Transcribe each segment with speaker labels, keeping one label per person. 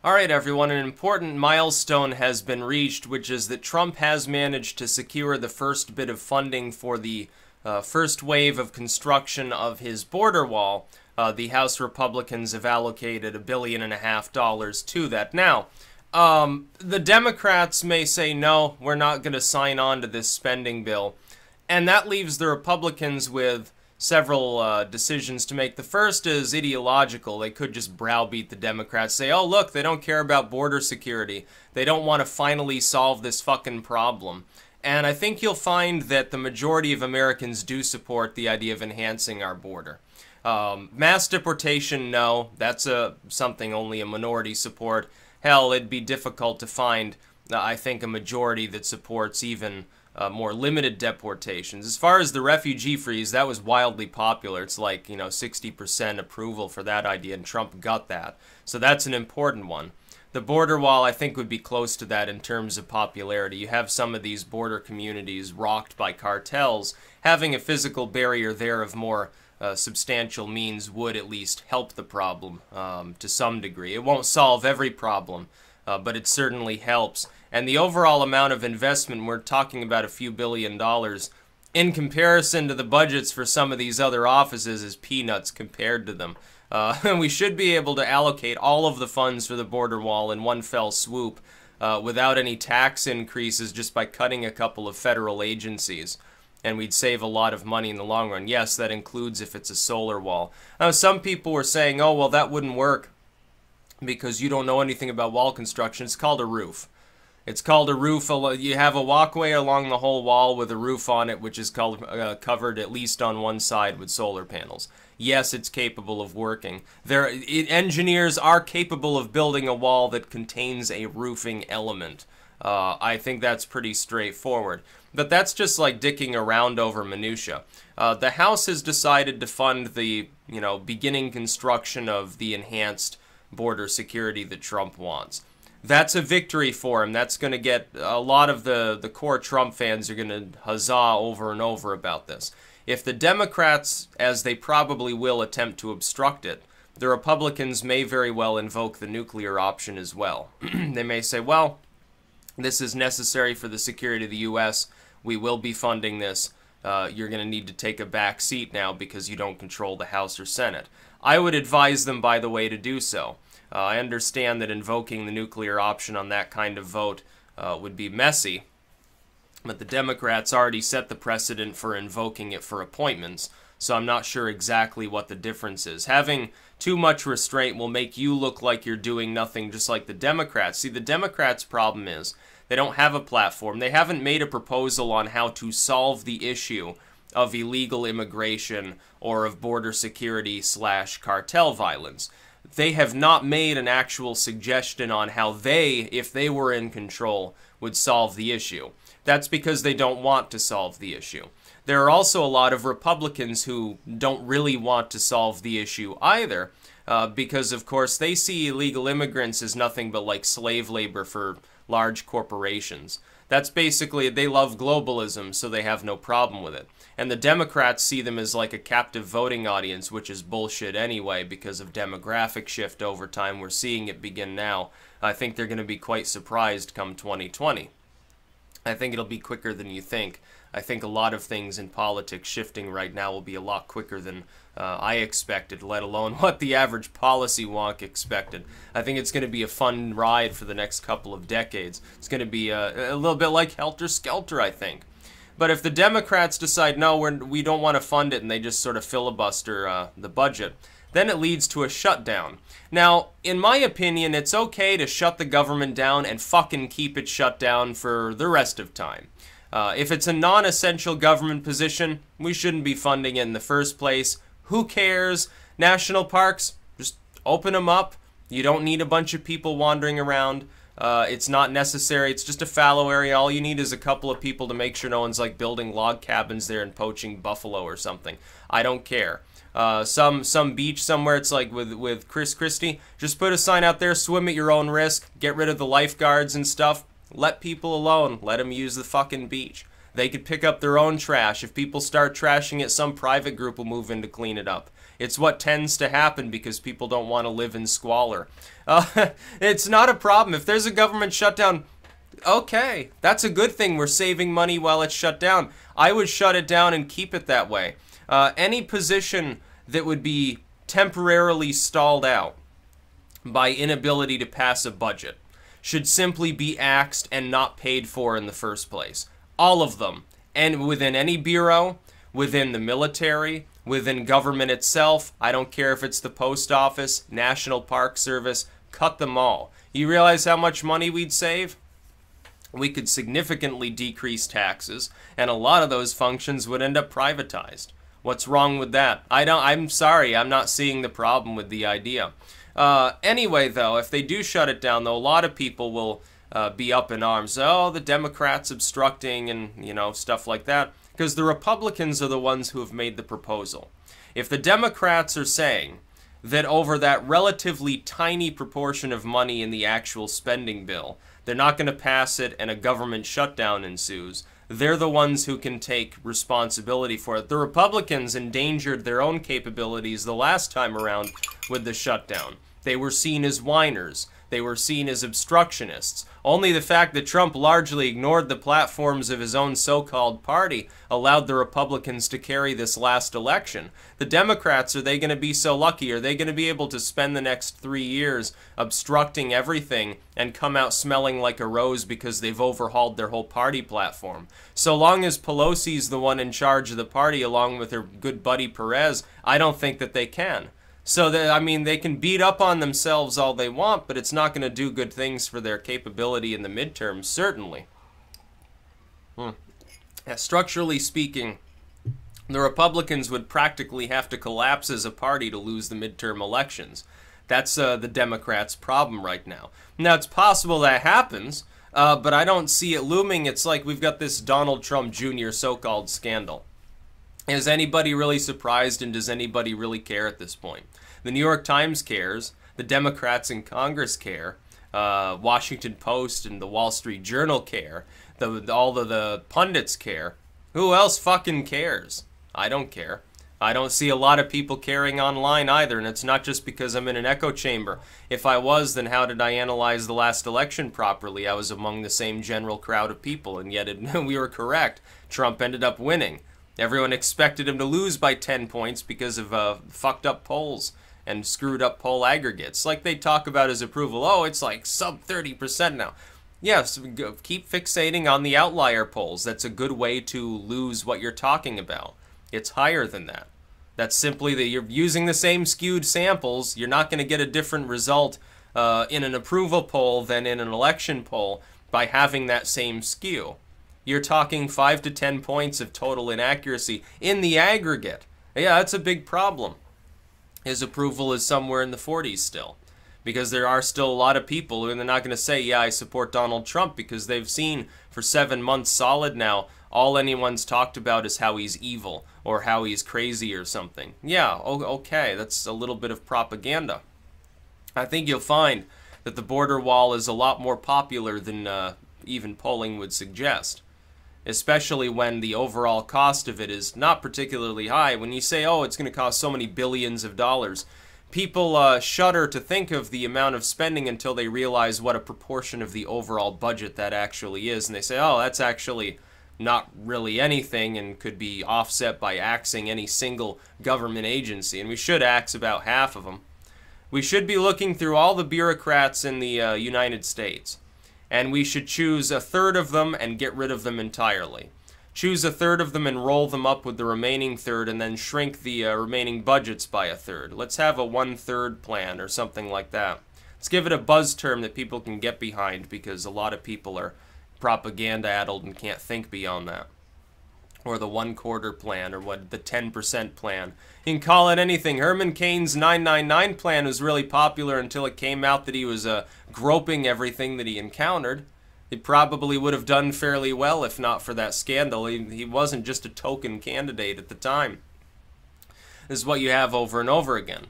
Speaker 1: Alright everyone, an important milestone has been reached, which is that Trump has managed to secure the first bit of funding for the first wave of construction of his border wall. The House Republicans have allocated $1.5 billion to that. Now, the Democrats may say, no, we're not going to sign on to this spending bill. And that leaves the Republicans with several decisions to make. The first is ideological. They could just browbeat the Democrats, say, oh, look, they don't care about border security. They don't want to finally solve this fucking problem. And I think you'll find that the majority of Americans do support the idea of enhancing our border. Mass deportation, no. That's something only a minority support. Hell, it'd be difficult to find, I think, a majority that supports even more limited deportations. As far as the refugee freeze, that was wildly popular. It's like, 60% approval for that idea, and Trump got that. So that's an important one. The border wall, I think, would be close to that in terms of popularity. You have some of these border communities rocked by cartels. Having a physical barrier there of more substantial means would at least help the problem to some degree. It won't solve every problem, but it certainly helps. And the overall amount of investment, we're talking about a few $1 billion, in comparison to the budgets for some of these other offices, is peanuts compared to them. And we should be able to allocate all of the funds for the border wall in one fell swoop without any tax increases, just by cutting a couple of federal agencies. And we'd save a lot of money in the long run. Yes, that includes if it's a solar wall. Some people were saying, oh, well, that wouldn't work because you don't know anything about wall construction. It's called a roof. It's called a roof. You have a walkway along the whole wall with a roof on it, which is covered at least on one side with solar panels. Yes, it's capable of working. Engineers are capable of building a wall that contains a roofing element. I think that's pretty straightforward. But that's just like dicking around over minutia. The House has decided to fund the, beginning construction of the enhanced border security that Trump wants. That's a victory for him. That's going to get a lot of the core Trump fans are going to huzzah over and over about this. If the Democrats, as they probably will, attempt to obstruct it, the Republicans may very well invoke the nuclear option as well. They may say, well, this is necessary for the security of the U.S. We will be funding this. You're going to need to take a back seat now because you don't control the House or Senate. I would advise them, by the way, to do so. I understand that invoking the nuclear option on that kind of vote would be messy, but the Democrats already set the precedent for invoking it for appointments, so I'm not sure exactly what the difference is. Having too much restraint will make you look like you're doing nothing, just like the Democrats. See, the Democrats' problem is they don't have a platform. They haven't made a proposal on how to solve the issue of illegal immigration or of border security / cartel violence. They have not made an actual suggestion on how they, if they were in control, would solve the issue. That's because they don't want to solve the issue. There are also a lot of Republicans who don't really want to solve the issue either, because, of course, they see illegal immigrants as nothing but like slave labor for large corporations. That's basically, they love globalism, so they have no problem with it. And the Democrats see them as like a captive voting audience, which is bullshit anyway because of demographic shift over time. We're seeing it begin now. I think they're going to be quite surprised come 2020. I think it'll be quicker than you think. I think a lot of things in politics shifting right now will be a lot quicker than I expected, let alone what the average policy wonk expected. I think it's going to be a fun ride for the next couple of decades. It's going to be a little bit like Helter Skelter, I think. But if the Democrats decide, no, we don't want to fund it, and they just sort of filibuster the budget, then it leads to a shutdown. Now, in my opinion, it's okay to shut the government down and fucking keep it shut down for the rest of time. If it's a non-essential government position, we shouldn't be funding it in the first place. Who cares? National parks, just open them up. You don't need a bunch of people wandering around. It's not necessary. It's just a fallow area. All you need is a couple of people to make sure no one's like building log cabins there and poaching buffalo or something. I don't care. Some beach somewhere, it's like with Chris Christie, just put a sign out there, swim at your own risk, get rid of the lifeguards and stuff, let people alone, let them use the fucking beach. They could pick up their own trash. If people start trashing it, some private group will move in to clean it up. It's what tends to happen because people don't want to live in squalor. It's not a problem. If there's a government shutdown, okay, that's a good thing. We're saving money while it's shut down. I would shut it down and keep it that way. Any position that would be temporarily stalled out by inability to pass a budget should simply be axed and not paid for in the first place. All of them. And within any bureau, within the military, within government itself, I don't care if it's the post office, National Park Service, cut them all. You realize how much money we'd save? We could significantly decrease taxes, and a lot of those functions would end up privatized. What's wrong with that? I'm sorry, I'm not seeing the problem with the idea. Anyway, though, if they do shut it down, though, a lot of people will be up in arms. Oh, the Democrats obstructing and, you know, stuff like that. Because the Republicans are the ones who have made the proposal. If the Democrats are saying that over that relatively tiny proportion of money in the actual spending bill, they're not going to pass it and a government shutdown ensues, they're the ones who can take responsibility for it. The Republicans endangered their own capabilities the last time around with the shutdown. They were seen as whiners. They were seen as obstructionists. Only the fact that Trump largely ignored the platforms of his own so-called party allowed the Republicans to carry this last election. The Democrats, are they going to be so lucky? Are they going to be able to spend the next 3 years obstructing everything and come out smelling like a rose because they've overhauled their whole party platform? So long as Pelosi's the one in charge of the party along with her good buddy Perez, I don't think that they can. So, I mean, they can beat up on themselves all they want, but it's not going to do good things for their capability in the midterms, certainly. Structurally speaking, the Republicans would practically have to collapse as a party to lose the midterm elections. That's the Democrats' problem right now. Now, it's possible that happens, but I don't see it looming. It's like we've got this Donald Trump Jr. so-called scandal. Is anybody really surprised, and does anybody really care at this point? The New York Times cares, the Democrats in Congress care, Washington Post and the Wall Street Journal care, all of the pundits care. Who else fucking cares? I don't care. I don't see a lot of people caring online either, and it's not just because I'm in an echo chamber. If I was, then how did I analyze the last election properly? I was among the same general crowd of people, and yet we were correct. Trump ended up winning. Everyone expected him to lose by 10 points because of fucked up polls and screwed up poll aggregates. Like they talk about his approval. Oh, it's like sub 30% now. Yes, keep fixating on the outlier polls. That's a good way to lose what you're talking about. It's higher than that. That's simply that you're using the same skewed samples. You're not going to get a different result in an approval poll than in an election poll by having that same skew. You're talking 5 to 10 points of total inaccuracy in the aggregate. Yeah, that's a big problem. His approval is somewhere in the 40s still. Because there are still a lot of people who are not going to say, yeah, I support Donald Trump, because they've seen for 7 months solid now, all anyone's talked about is how he's evil or how he's crazy or something. Yeah, okay, that's a little bit of propaganda. I think you'll find that the border wall is a lot more popular than even polling would suggest. Especially when the overall cost of it is not particularly high. When you say, oh, it's going to cost so many billions of dollars, people shudder to think of the amount of spending until they realize what a proportion of the overall budget that actually is. And they say, oh, that's actually not really anything and could be offset by axing any single government agency. And we should axe about half of them. We should be looking through all the bureaucrats in the United States. And we should choose a third of them and get rid of them entirely. Choose a third of them and roll them up with the remaining third and then shrink the remaining budgets by a third. Let's have a 1/3 plan or something like that. Let's give it a buzz term that people can get behind because a lot of people are propaganda-addled and can't think beyond that. Or the 1/4 plan or what the 10% plan. You can call it anything. Herman Cain's 999 plan was really popular until it came out that he was groping everything that he encountered. He probably would have done fairly well if not for that scandal. He wasn't just a token candidate at the time. This is what you have over and over again.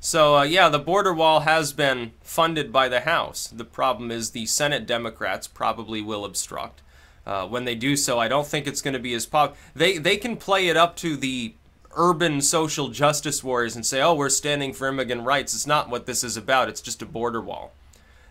Speaker 1: So, yeah, the border wall has been funded by the House. The problem is the Senate Democrats probably will obstruct. When they do so, I don't think it's going to be as popular. They can play it up to the urban social justice warriors and say, oh, we're standing for immigrant rights. It's not what this is about. It's just a border wall.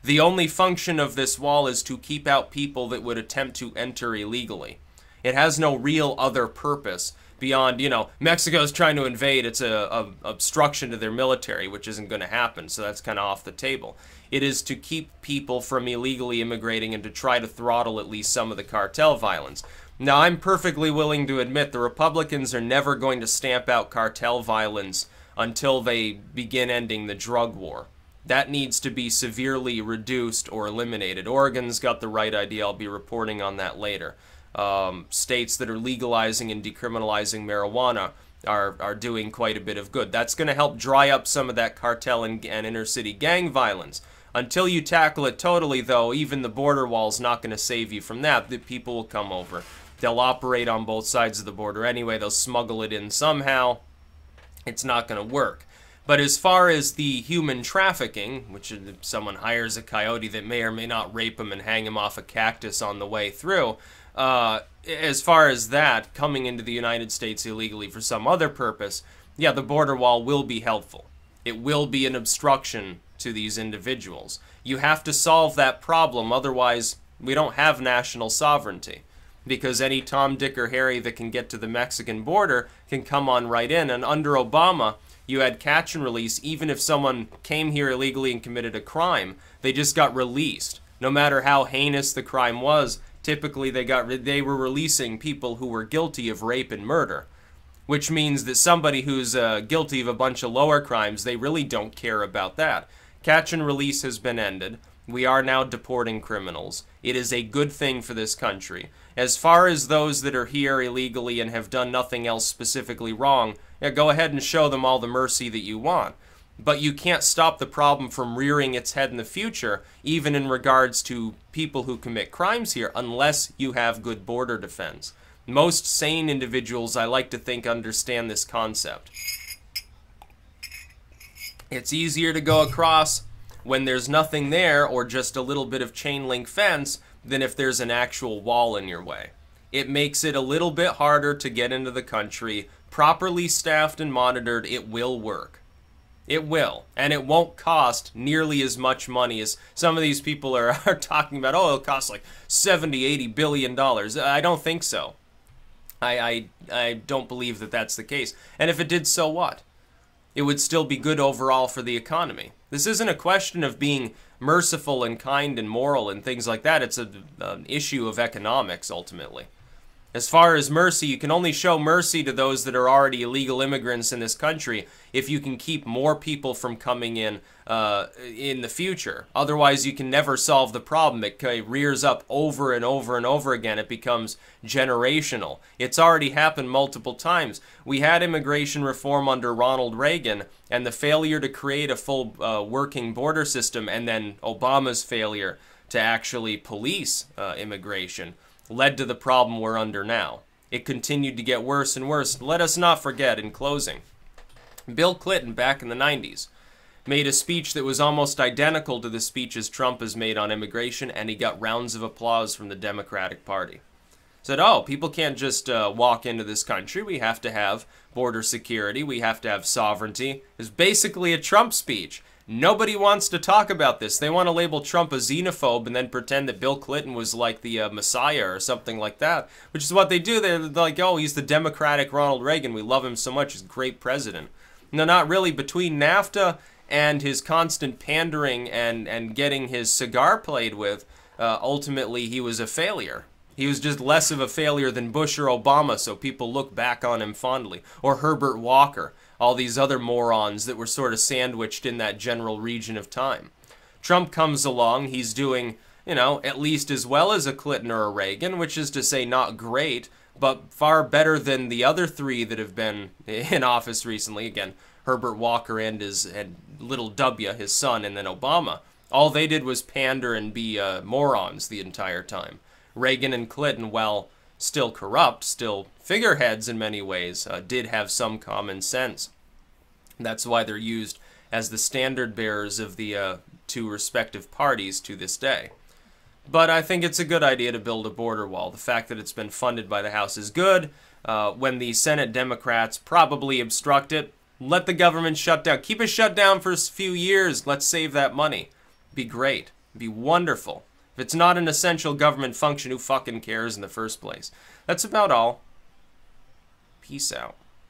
Speaker 1: The only function of this wall is to keep out people that would attempt to enter illegally. It has no real other purpose beyond, you know, Mexico's trying to invade. It's a obstruction to their military, which isn't going to happen, so that's kind of off the table. It is to keep people from illegally immigrating and to try to throttle at least some of the cartel violence. Now, I'm perfectly willing to admit the Republicans are never going to stamp out cartel violence until they begin ending the drug war. That needs to be severely reduced or eliminated. Oregon's got the right idea. I'll be reporting on that later. States that are legalizing and decriminalizing marijuana are doing quite a bit of good. That's going to help dry up some of that cartel and inner-city gang violence. Until you tackle it totally, though, even the border wall's not going to save you from that. The people will come over. They'll operate on both sides of the border anyway. They'll smuggle it in somehow. It's not going to work. But as far as the human trafficking, which if someone hires a coyote that may or may not rape him and hang him off a cactus on the way through, as far as that, coming into the United States illegally for some other purpose, yeah, the border wall will be helpful. It will be an obstruction to these individuals. You have to solve that problem, otherwise we don't have national sovereignty. Because any Tom, Dick, or Harry that can get to the Mexican border can come on right in. And under Obama, you had catch and release. Even if someone came here illegally and committed a crime, they just got released. No matter how heinous the crime was, typically they were releasing people who were guilty of rape and murder. Which means that somebody who's guilty of a bunch of lower crimes, they really don't care about that. Catch and release has been ended. We are now deporting criminals. It is a good thing for this country. As far as those that are here illegally and have done nothing else specifically wrong, yeah, go ahead and show them all the mercy that you want. But you can't stop the problem from rearing its head in the future, even in regards to people who commit crimes here, unless you have good border defense. Most sane individuals, I like to think, understand this concept. It's easier to go across when there's nothing there or just a little bit of chain link fence than if there's an actual wall in your way. It makes it a little bit harder to get into the country. Properly staffed and monitored, it will work. It will. And it won't cost nearly as much money as some of these people are talking about. Oh, it'll cost like $70, $80 billion. I don't think so. I don't believe that that's the case. And if it did, so what? It would still be good overall for the economy. This isn't a question of being merciful and kind and moral and things like that. It's an issue of economics, ultimately. As far as mercy, you can only show mercy to those that are already illegal immigrants in this country if you can keep more people from coming in the future. Otherwise, you can never solve the problem. It rears up over and over and over again. It becomes generational. It's already happened multiple times. We had immigration reform under Ronald Reagan, and the failure to create a full working border system, and then Obama's failure to actually police immigration led to the problem we're under now. It continued to get worse and worse. Let us not forget, in closing, Bill Clinton back in the 90s made a speech that was almost identical to the speeches Trump has made on immigration, and he got rounds of applause from the Democratic Party. Said, oh, people can't just walk into this country. We have to have border security. We have to have sovereignty. It's basically a Trump speech. Nobody wants to talk about this. They want to label Trump a xenophobe and then pretend that Bill Clinton was like the Messiah or something like that, which is what they do. They're like, oh, he's the Democratic Ronald Reagan. We love him so much. He's a great president. No, not really. Between NAFTA and his constant pandering and getting his cigar played with, ultimately he was a failure. He was just less of a failure than Bush or Obama, so people look back on him fondly. Or Herbert Walker. All these other morons that were sort of sandwiched in that general region of time. Trump comes along, he's doing, you know, at least as well as a Clinton or a Reagan, which is to say not great, but far better than the other three that have been in office recently. Again, Herbert Walker and little W, his son, and then Obama. All they did was pander and be morons the entire time. Reagan and Clinton, while still corrupt, still figureheads in many ways, did have some common sense. That's why they're used as the standard bearers of the two respective parties to this day. But I think it's a good idea to build a border wall. The fact that it's been funded by the House is good. when the Senate Democrats probably obstruct it. Let the government shut down. Keep it shut down for a few years. Let's save that money. Be great. Be wonderful. If it's not an essential government function, who fucking cares in the first place? That's about all. Peace out.